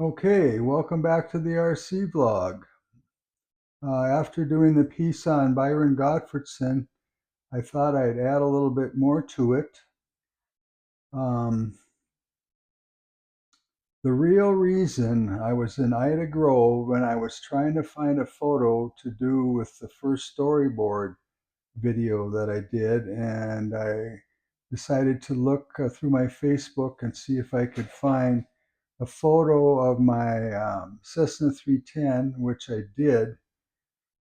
Okay, welcome back to the RC vlog. After doing the piece on Byron Gottfredson, I thought I'd add a little bit more to it. Um, the real reason I was in Ida Grove when I was trying to find a photo to do with the first storyboard video that I did, and I decided to look through my Facebook and see if I could find a photo of my Cessna 310, which I did.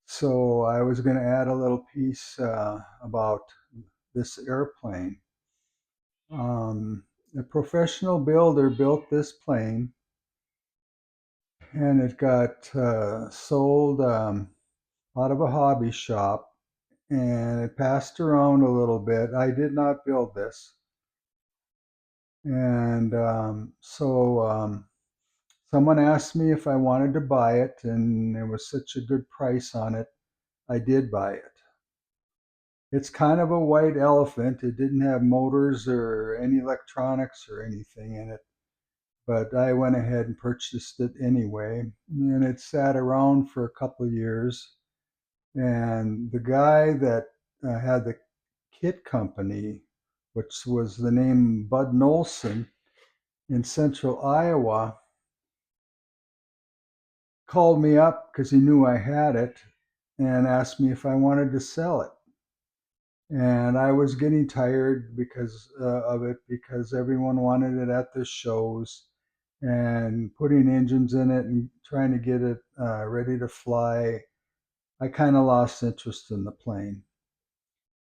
So I was going to add a little piece about this airplane. A professional builder built this plane, and it got sold out of a hobby shop, and it passed around a little bit. I did not build this, and someone asked me if I wanted to buy it, and there was such a good price on it, I did buy it. It's kind of a white elephant. It didn't have motors or any electronics or anything in it, but I went ahead and purchased it anyway. And it sat around for a couple of years. And the guy that had the kit company, which was the name Bud Nolson in central Iowa, called me up because he knew I had it and asked me if I wanted to sell it. And I was getting tired because of it, because everyone wanted it at the shows, and putting engines in it and trying to get it ready to fly. I kind of lost interest in the plane.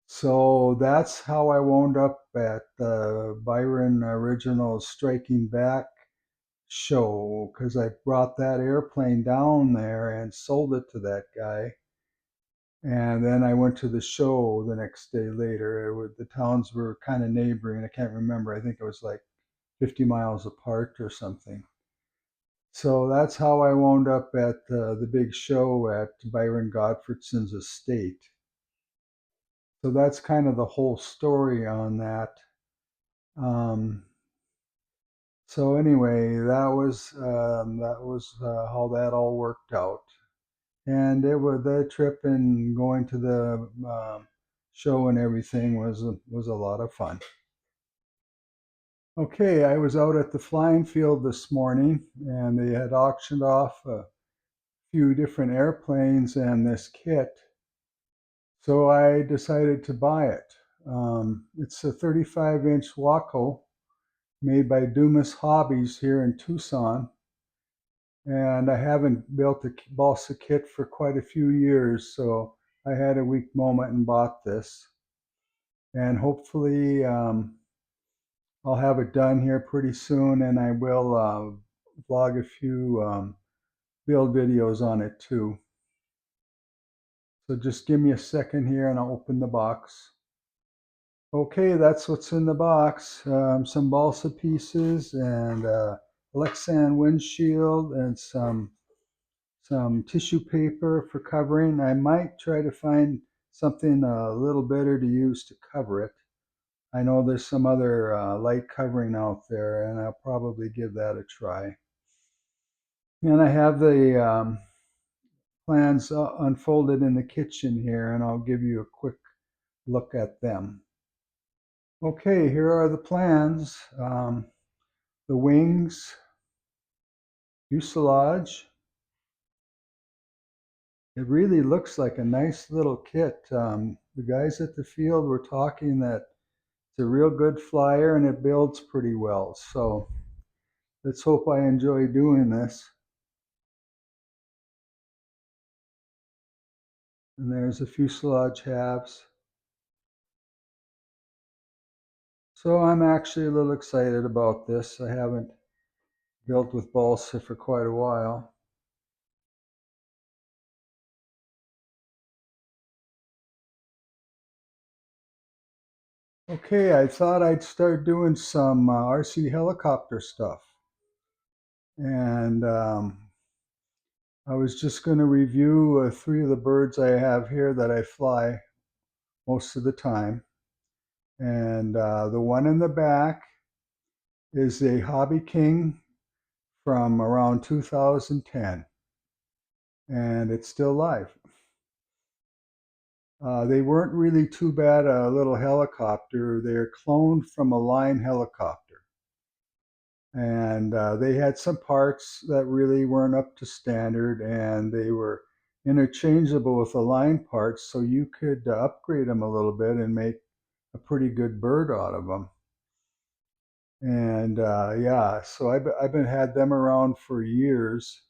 So that's how I wound up at the Byron Original Striking Back show, because I brought that airplane down there and sold it to that guy. And then I went to the show the next day later. The towns were kind of neighboring. I can't remember. I think it was like 50 miles apart or something. So that's how I wound up at the big show at Byron Gottfredson's estate. So that's kind of the whole story on that. Um, so anyway, that was how that all worked out. And it was the trip and going to the show and everything was a lot of fun. Okay, I was out at the flying field this morning, and they had auctioned off a few different airplanes and this kit, so I decided to buy it. It's a 35-inch Wacco made by Dumas Hobbies here in Tucson, and I haven't built a balsa kit for quite a few years, so I had a weak moment and bought this. And hopefully, I'll have it done here pretty soon, and I will vlog a few build videos on it too. So just give me a second here, and I'll open the box. Okay, that's what's in the box. Some balsa pieces and Lexan windshield and some tissue paper for covering. I might try to find something a little better to use to cover it. I know there's some other light covering out there, and I'll probably give that a try. And I have the plans unfolded in the kitchen here, and I'll give you a quick look at them. Okay, here are the plans. The wings, fuselage. It really looks like a nice little kit. The guys at the field were talking that it's a real good flyer and it builds pretty well. So let's hope I enjoy doing this. And there's the fuselage halves. So I'm actually a little excited about this. I haven't built with balsa for quite a while. Okay, I thought I'd start doing some RC helicopter stuff. And I was just going to review three of the birds I have here that I fly most of the time. And the one in the back is a Hobby King from around 2010, and it's still live. They weren't really too bad a little helicopter. They're cloned from a line helicopter. And they had some parts that really weren't up to standard, and they were interchangeable with the line parts, so you could upgrade them a little bit and make a pretty good bird out of them. And yeah, so I've been had them around for years,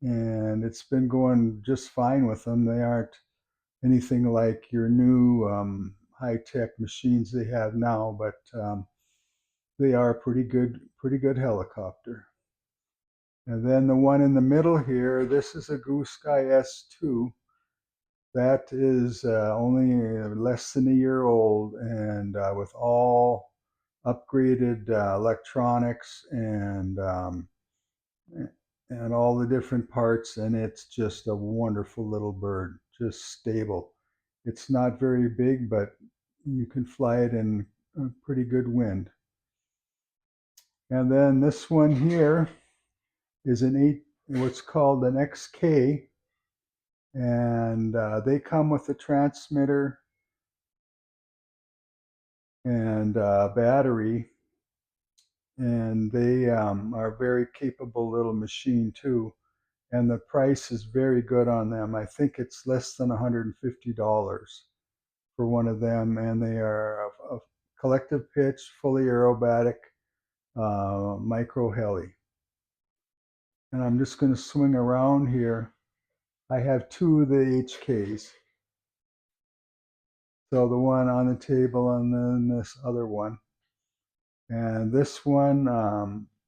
and it's been going just fine with them. They aren't anything like your new high-tech machines they have now, but they are pretty good helicopter. And then the one in the middle here, this is a Goose Sky S2. That is only less than a year old, and with all upgraded electronics and all the different parts, and it's just a wonderful little bird, just stable. It's not very big, but you can fly it in a pretty good wind. And then this one here is what's called an XK, and they come with a transmitter and battery, and they are a very capable little machine too. And the price is very good on them. I think it's less than $150 for one of them, and they are a collective pitch, fully aerobatic micro heli. And I'm just going to swing around here. I have two of the HKs. So the one on the table and then this other one. And this one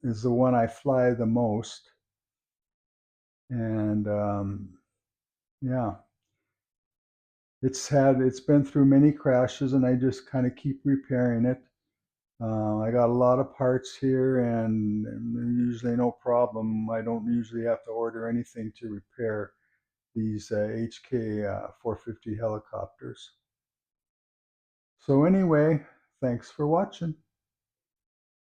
is the one I fly the most. And yeah, it's been through many crashes, and I just kind of keep repairing it. I got a lot of parts here, and usually no problem. I don't usually have to order anything to repair these HK 450 helicopters. So anyway, thanks for watching.